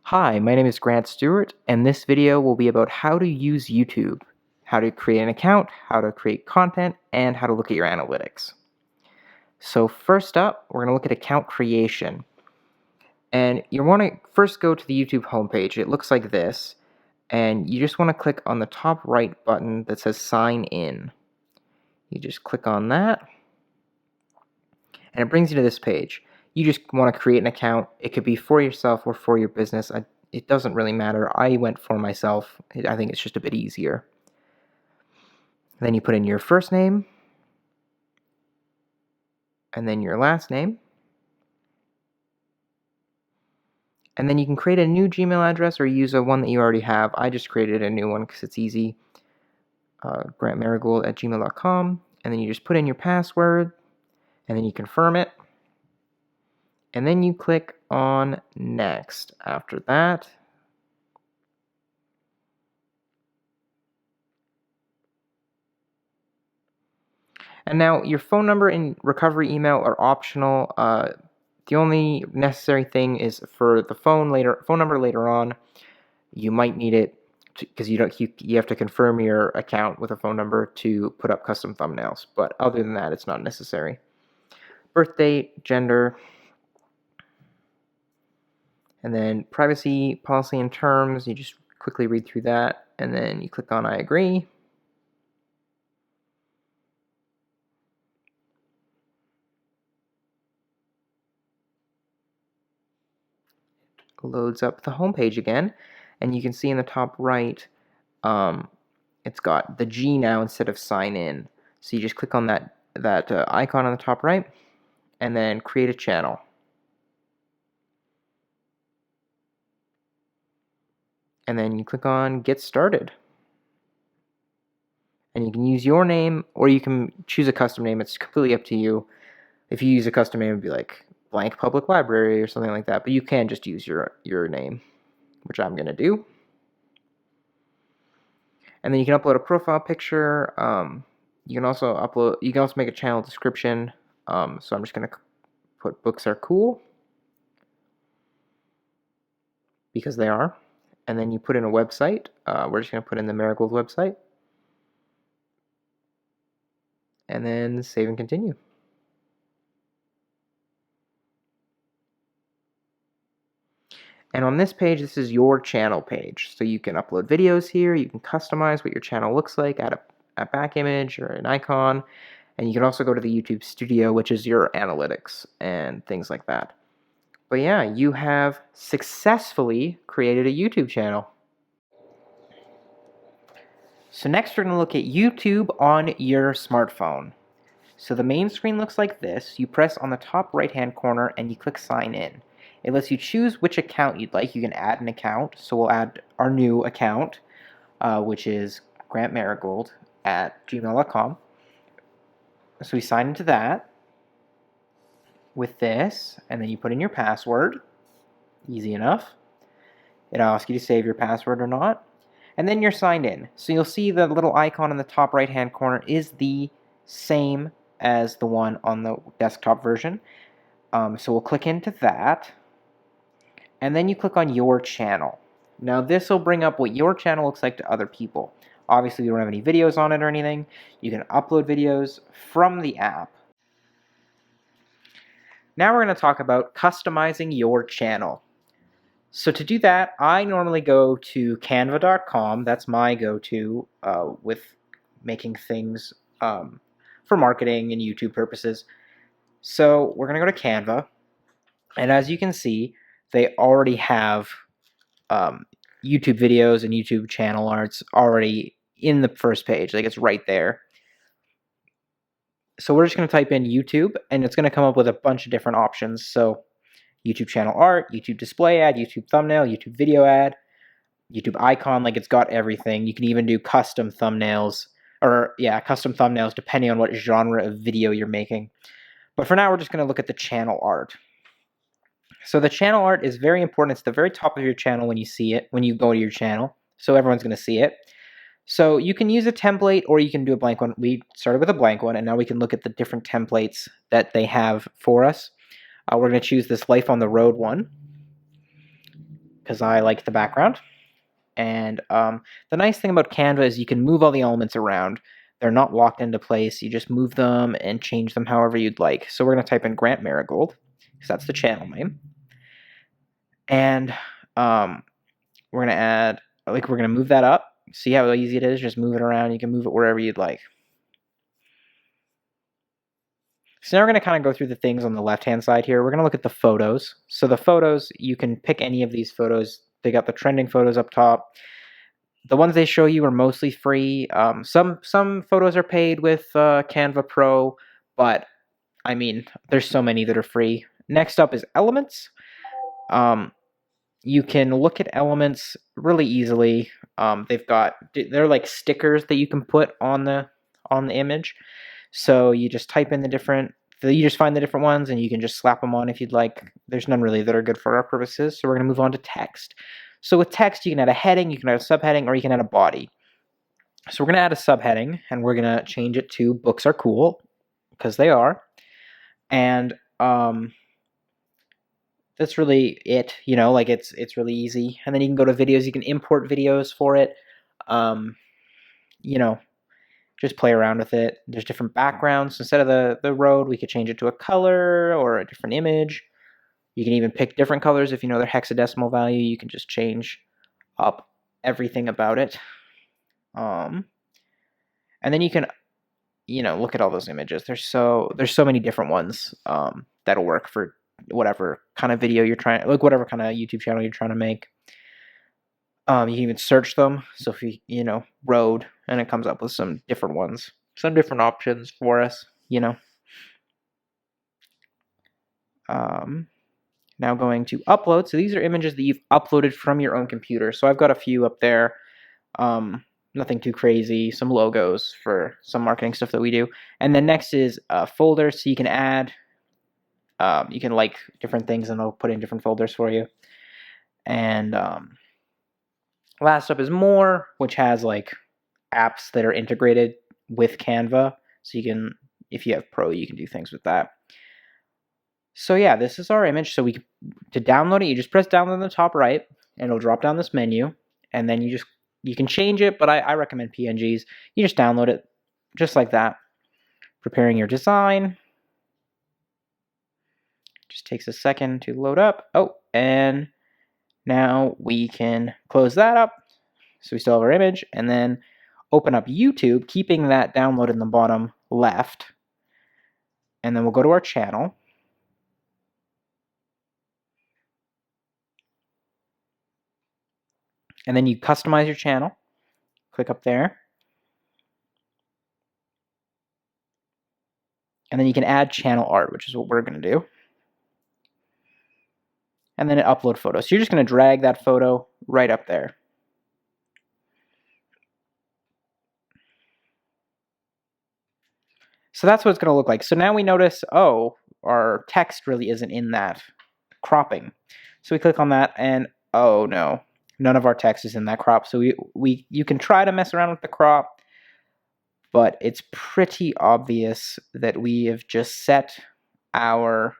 Hi, my name is Grant Stewart, and this video will be about how to use YouTube, how to create an account, how to create content, and how to look at your analytics. So first up, we're going to look at account creation. And you want to first go to the YouTube homepage. It looks like this, and you just want to click on the top right button that says Sign In. You just click on that, and it brings you to this page. You just want to create an account. It could be for yourself or for your business. It doesn't really matter. I went for myself. I think it's just a bit easier. Then you put in your first name, and then your last name. And then you can create a new Gmail address or use a one that you already have. I just created a new one because it's easy. grantmarigold@gmail.com. And then you just put in your password, and then you confirm it. And then you click on Next after that. And now your phone number and recovery email are optional. The only necessary thing is for the phone number later on. You might need it because you have to confirm your account with a phone number to put up custom thumbnails. But other than that, it's not necessary. Birth date, gender, and then privacy policy and terms. You just quickly read through that, and then you click on I agree. Loads up the home page again, and you can see in the top right it's got the G now instead of sign in. So you just click on that icon on the top right, and then create a channel. And then you click on get started. And you can use your name, or you can choose a custom name. It's completely up to you. If you use a custom name, it would be like blank public library or something like that. But you can just use your name, which I'm going to do. And then you can upload a profile picture. You can also make a channel description. So I'm just going to put books are cool, because they are. And then you put in a website. We're just going to put in the Marigold website. And then save and continue. And on this page, this is your channel page. So you can upload videos here. You can customize what your channel looks like, add a back image or an icon. And you can also go to the YouTube Studio, which is your analytics and things like that. But yeah, you have successfully created a YouTube channel. So next we're going to look at YouTube on your smartphone. So the main screen looks like this. You press on the top right-hand corner and you click Sign In. It lets you choose which account you'd like. You can add an account. So we'll add our new account, which is grantmarigold@gmail.com. So we sign into that with this, and then you put in your password. Easy enough. It'll ask you to save your password or not. And then you're signed in. So you'll see the little icon in the top right-hand corner is the same as the one on the desktop version. So we'll click into that. And then you click on your channel. Now this will bring up what your channel looks like to other people. Obviously, we don't have any videos on it or anything. You can upload videos from the app. Now we're going to talk about customizing your channel. So to do that, I normally go to canva.com. That's my go-to with making things for marketing and YouTube purposes. So we're going to go to Canva. And as you can see, they already have YouTube videos and YouTube channel arts already in the first page. Like, it's right there. So we're just going to type in YouTube, and it's going to come up with a bunch of different options. So YouTube channel art, YouTube display ad, YouTube thumbnail, YouTube video ad, YouTube icon. Like, it's got everything. You can even do custom thumbnails, custom thumbnails depending on what genre of video you're making. But for now, we're just going to look at the channel art. So the channel art is very important. It's the very top of your channel when you see it, when you go to your channel. So everyone's going to see it. So you can use a template, or you can do a blank one. We started with a blank one, and now we can look at the different templates that they have for us. We're going to choose this Life on the Road one. because I like the background. And the nice thing about Canva is you can move all the elements around. They're not locked into place. You just move them and change them however you'd like. So we're going to type in Grant Marigold, because that's the channel name. And we're going to add, we're going to move that up. See how easy it is? Just move it around. You can move it wherever you'd like. So now we're going to kind of go through the things on the left-hand side here. We're going to look at the photos. So the photos, you can pick any of these photos. They got the trending photos up top. The ones they show you are mostly free. Some photos are paid with Canva Pro, but I mean, there's so many that are free. Next up is elements. You can look at elements really easily. They're like stickers that you can put on the image. So you just type in you just find the different ones and you can just slap them on if you'd like. There's none really that are good for our purposes. So we're going to move on to text. So with text, you can add a heading, you can add a subheading, or you can add a body. So we're going to add a subheading, and we're going to change it to books are cool, because they are. And that's really it, like it's really easy. And then you can go to videos, you can import videos for it. Just play around with it. There's different backgrounds. Instead of the road, we could change it to a color or a different image. You can even pick different colors if you know their hexadecimal value. You can just change up everything about it. And then you can, look at all those images. There's so many different ones that'll work for whatever kind of video you're trying, like whatever kind of YouTube channel you're trying to make. You can even search them. So if you, road, and it comes up with some different ones, some different options for us, Now going to upload. So these are images that you've uploaded from your own computer. So I've got a few up there. Nothing too crazy. Some logos for some marketing stuff that we do. And then next is folders. So you can add, you can like different things and it'll put in different folders for you. And last up is more, which has like apps that are integrated with Canva. So you can, if you have Pro, you can do things with that. So yeah, this is our image. So to download it, you just press download on the top right, and it'll drop down this menu, and then you can change it, but I recommend PNGs. You just download it just like that. Preparing your design. Just takes a second to load up. Oh, and now we can close that up. So we still have our image, and then open up YouTube, keeping that download in the bottom left. And then we'll go to our channel. And then you customize your channel. Click up there. And then you can add channel art, which is what we're going to do. And then upload photo. So you're just going to drag that photo right up there. So that's what it's going to look like. So now we notice, oh, our text really isn't in that cropping. So we click on that, and oh no, none of our text is in that crop. So you can try to mess around with the crop, but it's pretty obvious that we have just set our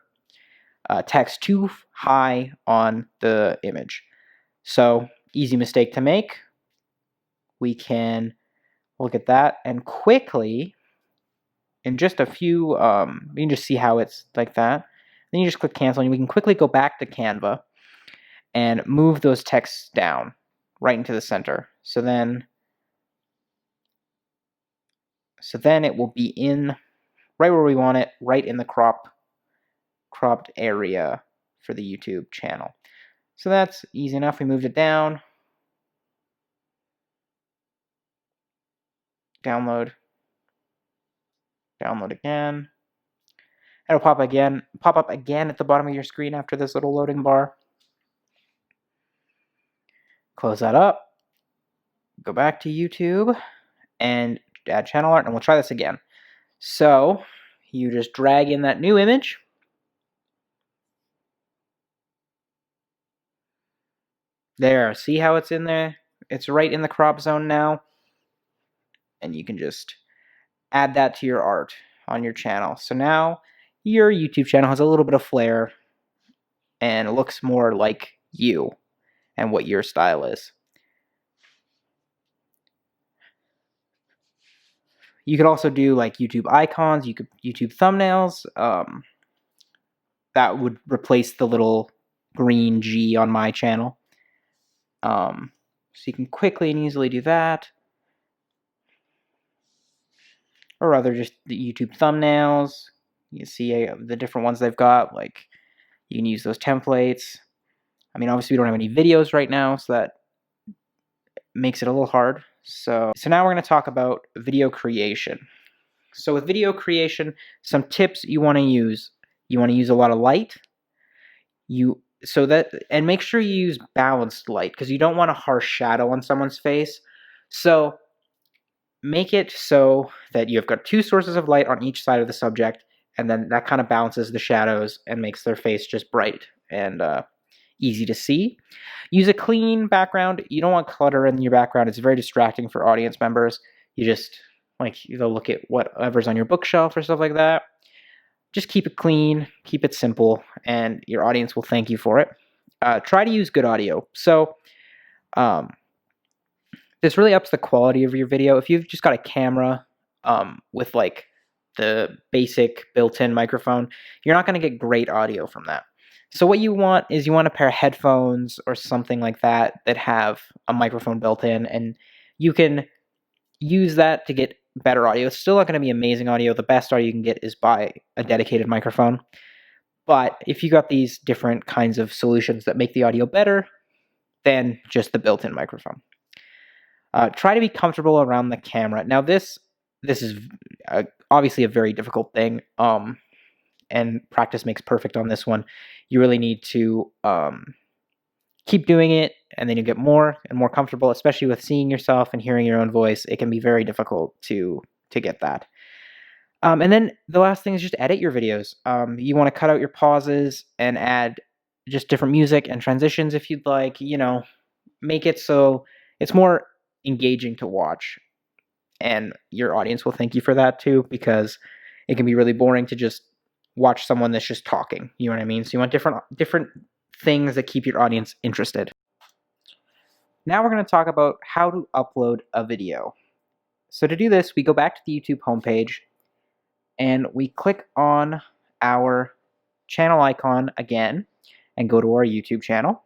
text too high on the image. So easy mistake to make. We can look at that and quickly, in just a few, you can just see how it's like that. Then you just click cancel, and we can quickly go back to Canva and move those texts down right into the center. So then it will be in right where we want it, right in the cropped area for the YouTube channel. So that's easy enough. We moved it down. Download again. It'll pop up again at the bottom of your screen after this little loading bar. Close that up. Go back to YouTube and add channel art, and we'll try this again. So you just drag in that new image. There, see how it's in there? It's right in the crop zone now. And you can just add that to your art on your channel. So now your YouTube channel has a little bit of flair and it looks more like you. and what your style is. You could also do like YouTube icons, YouTube thumbnails. That would replace the little green G on my channel. So you can quickly and easily do that. Or rather just the YouTube thumbnails. You can see the different ones they've got. Like, you can use those templates. I mean, obviously we don't have any videos right now, so that makes it a little hard. So now we're going to talk about video creation. So with video creation, some tips you want to use. You want to use a lot of light. And make sure you use balanced light, because you don't want a harsh shadow on someone's face. So make it so that you've got two sources of light on each side of the subject, and then that kind of balances the shadows and makes their face just bright and easy to see. Use a clean background. You don't want clutter in your background. It's very distracting for audience members. You just, like, they'll look at whatever's on your bookshelf or stuff like that. Just keep it clean, keep it simple, and your audience will thank you for it. Try to use good audio. So this really ups the quality of your video. If you've just got a camera with like the basic built-in microphone, you're not going to get great audio from that. So what you want is you want a pair of headphones or something like that that have a microphone built in, and you can use that to get better audio. It's still not going to be amazing audio. The best audio you can get is by a dedicated microphone. But if you got these different kinds of solutions that make the audio better than just the built-in microphone. Try to be comfortable around the camera. Now this is obviously a very difficult thing, and practice makes perfect on this one. You really need to keep doing it, and then you get more and more comfortable, especially with seeing yourself and hearing your own voice. It can be very difficult to get that. And then the last thing is just edit your videos. You want to cut out your pauses and add just different music and transitions if you'd like. Make it so it's more engaging to watch, and your audience will thank you for that too, because it can be really boring to just watch someone that's just talking. You know what I mean? So you want different things that keep your audience interested. Now we're going to talk about how to upload a video. So to do this, we go back to the YouTube homepage and we click on our channel icon again and go to our YouTube channel.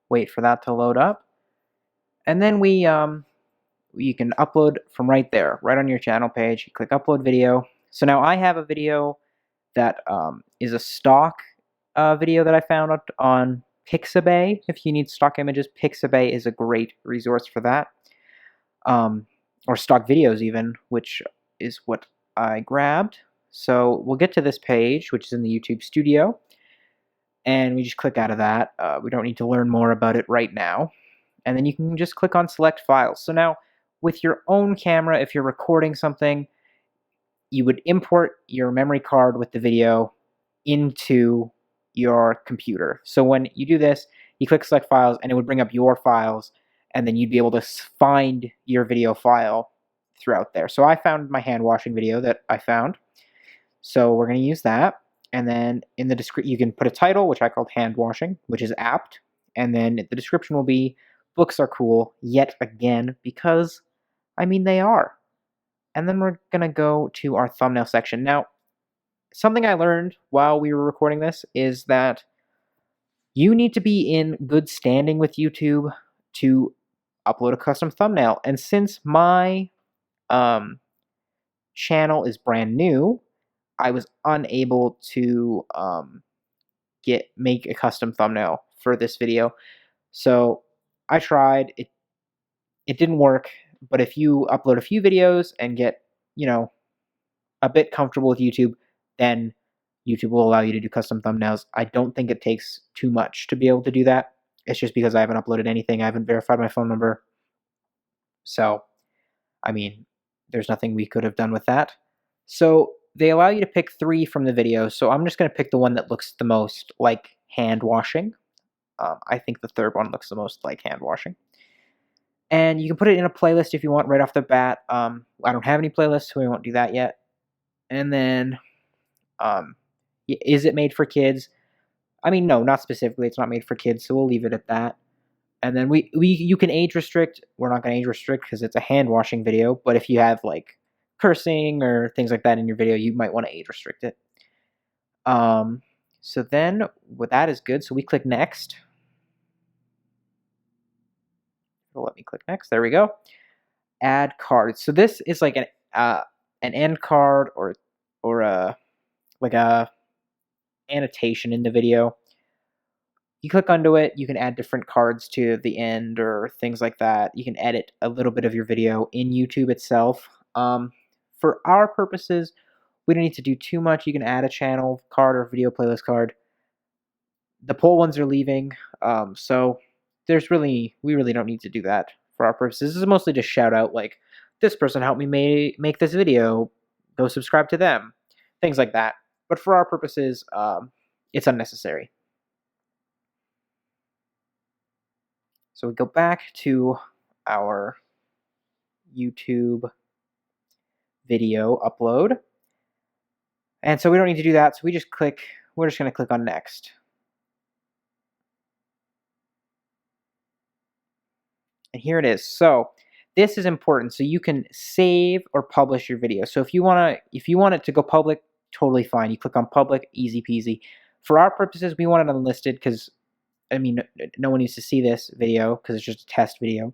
Wait for that to load up. And then you can upload from right there, right on your channel page. You click upload video. So now I have a video that is a stock video that I found on Pixabay. If you need stock images, Pixabay is a great resource for that. Or stock videos even, which is what I grabbed. So we'll get to this page, which is in the YouTube studio. And we just click out of that. We don't need to learn more about it right now. And then you can just click on select files. So now with your own camera, if you're recording something, you would import your memory card with the video into your computer. So when you do this, you click select files and it would bring up your files, and then you'd be able to find your video file throughout there. So I found my hand washing video that I found. So we're going to use that. And then in the description, you can put a title, which I called hand washing, which is apt. And then the description will be books are cool yet again, because I mean they are. And then we're going to go to our thumbnail section. Now, something I learned while we were recording this is that you need to be in good standing with YouTube to upload a custom thumbnail. And since my channel is brand new, I was unable to make a custom thumbnail for this video. So I tried. It didn't work. But if you upload a few videos and get, a bit comfortable with YouTube, then YouTube will allow you to do custom thumbnails. I don't think it takes too much to be able to do that. It's just because I haven't uploaded anything. I haven't verified my phone number. So, I mean, there's nothing we could have done with that. So they allow you to pick 3 from the video. So I'm just going to pick the one that looks the most like hand washing. I think the third one looks the most like hand washing. And you can put it in a playlist if you want right off the bat. I don't have any playlists, so we won't do that yet. And then, is it made for kids? I mean, no, not specifically. It's not made for kids, so we'll leave it at that. And then you can age restrict. We're not going to age restrict because it's a hand washing video. But if you have like cursing or things like that in your video, you might want to age restrict it. So then, what that is good. So we click next. It'll let me click next. There we go. Add cards. So this is like an end card or a like a annotation in the video. You click onto it, you can add different cards to the end or things like that. You can edit a little bit of your video in YouTube itself. For our purposes, we don't need to do too much. You can add a channel card or video playlist card. The poll ones are leaving, so we really don't need to do that for our purposes. This is mostly just shout out, like, this person helped me make this video, go subscribe to them, things like that. But for our purposes, it's unnecessary. So we go back to our YouTube video upload. And so we don't need to do that. So we're just going to click on next. And here it is. So this is important. So you can save or publish your video. So if you want it to go public, totally fine. You click on public, easy peasy. For our purposes, we want it unlisted because, I mean, no one needs to see this video because it's just a test video.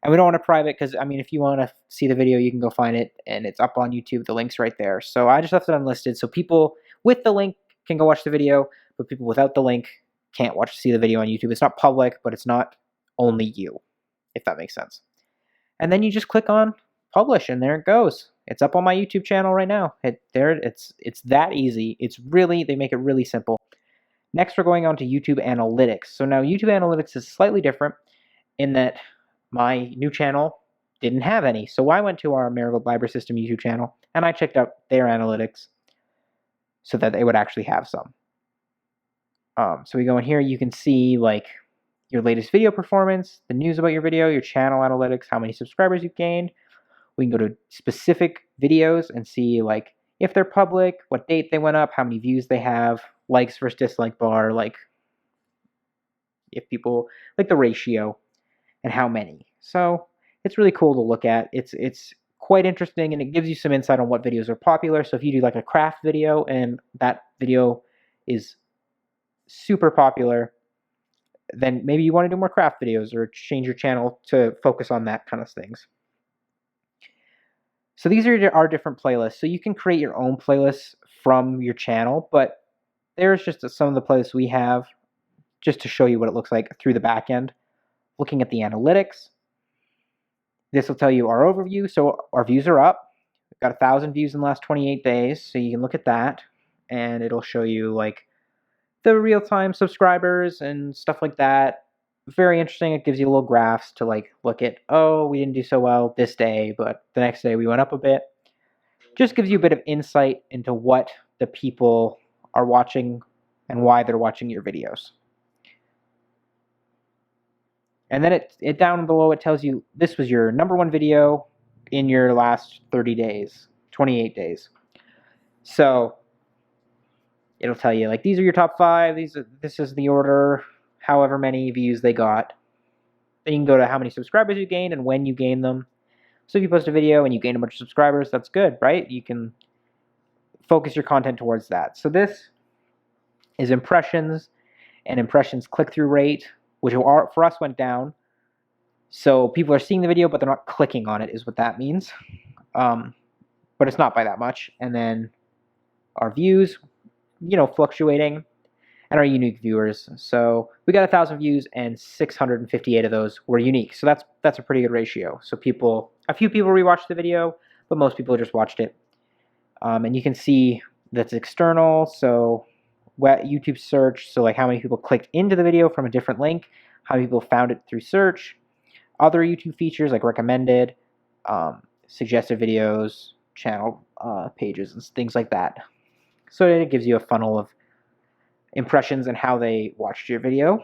And we don't want it private because, I mean, if you want to see the video, you can go find it, and it's up on YouTube. The link's right there. So I just left it unlisted so people with the link can go watch the video, but people without the link can't see the video on YouTube. It's not public, but it's not only you, if that makes sense. And then you just click on publish, and there it goes. It's up on my YouTube channel right now. It's that easy. They make it really simple. Next, we're going on to YouTube Analytics. So now YouTube Analytics is slightly different in that my new channel didn't have any. So I went to our Marigold Library System YouTube channel, and I checked out their analytics so that they would actually have some. So we go in here, you can see like your latest video performance, the news about your video, your channel analytics, how many subscribers you've gained. We can go to specific videos and see like if they're public, what date they went up, how many views they have, likes versus dislike bar, like if people like the ratio and how many. So it's really cool to look at. It's quite interesting, and it gives you some insight on what videos are popular. So if you do like a craft video and that video is super popular, then maybe you want to do more craft videos or change your channel to focus on that kind of things. So these are our different playlists. So you can create your own playlists from your channel, but there's just some of the playlists we have just to show you what it looks like through the back end. Looking at the analytics, this will tell you our overview. So our views are up. We've got 1,000 views in the last 28 days. So you can look at that, and it'll show you like the real-time subscribers and stuff like that. Very interesting. It gives you little graphs to like look at, oh, we didn't do so well this day, but the next day we went up a bit. Just gives you a bit of insight into what the people are watching and why they're watching your videos. And then it down below, it tells you this was your #1 video in your last 30 days, 28 days. So it'll tell you like these are your top 5. This is the order, however many views they got. Then you can go to how many subscribers you gained and when you gained them. So if you post a video and you gain a bunch of subscribers, that's good, right? You can focus your content towards that. So this is impressions, and impressions click-through rate, which for us went down. So people are seeing the video, but they're not clicking on it, is what that means. But it's not by that much. And then our views, fluctuating, and our unique viewers. So we got 1,000 views, and 658 of those were unique. So that's a pretty good ratio. So a few people rewatched the video, but most people just watched it. And you can see that's external. So YouTube search, so like how many people clicked into the video from a different link, how many people found it through search, other YouTube features like recommended, suggested videos, channel pages, and things like that. So it gives you a funnel of impressions and how they watched your video.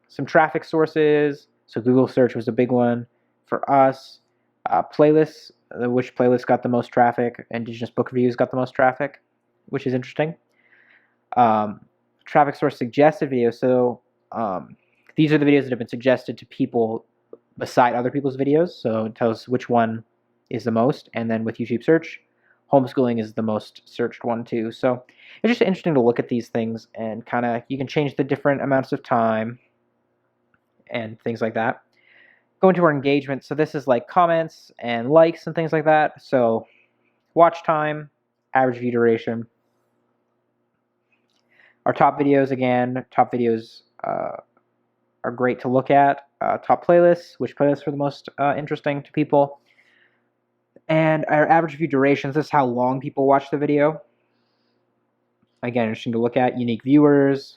Some traffic sources, so Google search was a big one for us. Playlists, which playlist got the most traffic, Indigenous book reviews got the most traffic, which is interesting. traffic source suggested videos. So these are the videos that have been suggested to people beside other people's videos. So it tells which one is the most. And then with YouTube search, homeschooling is the most searched one too. So it's just interesting to look at these things and kind of, you can change the different amounts of time and things like that. Go into our engagement. So this is like comments and likes and things like that. So watch time, average view duration. Our top videos, again, top videos are great to look at. Top playlists, which playlists are the most interesting to people. And our average view durations, this is how long people watch the video. Again, interesting to look at. Unique viewers,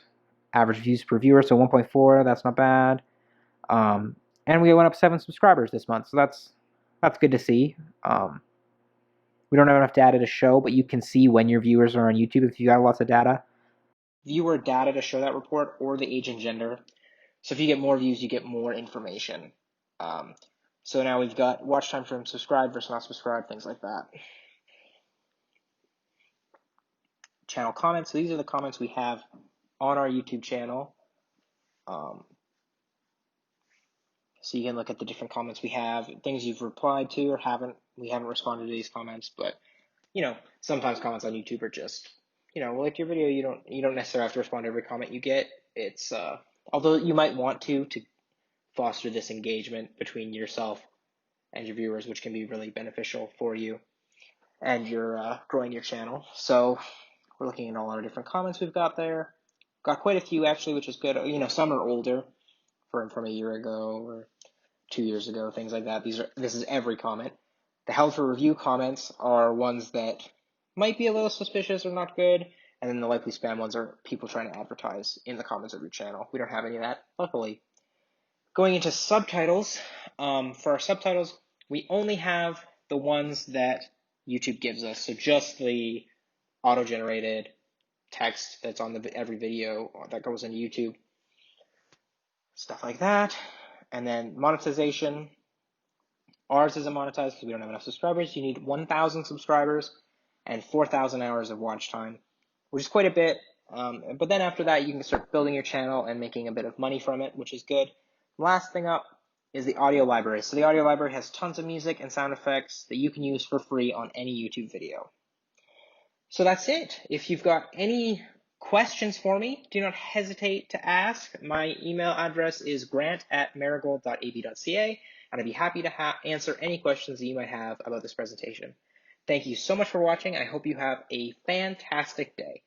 average views per viewer, so 1.4, that's not bad. And we went up 7 subscribers this month, so that's good to see. We don't have enough data to show, but you can see when your viewers are on YouTube if you got lots of data. Viewer data to show that report, or the age and gender. So if you get more views, you get more information. So now we've got watch time from subscribed versus not subscribed, things like that. Channel comments. So these are the comments we have on our YouTube channel. So you can look at the different comments we have, things you've replied to or we haven't responded to these comments, but sometimes comments on YouTube are just, like your video, you don't necessarily have to respond to every comment you get. It's although you might want to foster this engagement between yourself and your viewers, which can be really beneficial for you and your growing your channel. So we're looking at all our different comments we've got there. Got quite a few actually, which is good. Some are older, from a year ago or 2 years ago, things like that. This is every comment. The held for review comments are ones that might be a little suspicious or not good, and then the likely spam ones are people trying to advertise in the comments of your channel. We don't have any of that, luckily. Going into subtitles, for our subtitles, we only have the ones that YouTube gives us, so just the auto-generated text that's on every video that goes into YouTube, stuff like that. And then monetization. Ours isn't monetized because we don't have enough subscribers. You need 1,000 subscribers and 4,000 hours of watch time, which is quite a bit. But then after that, you can start building your channel and making a bit of money from it, which is good. Last thing up is the audio library. So the audio library has tons of music and sound effects that you can use for free on any YouTube video. So that's it. If you've got any questions for me, do not hesitate to ask. My email address is grant@marigold.ab.ca, and I'd be happy to answer any questions that you might have about this presentation. Thank you so much for watching. I hope you have a fantastic day.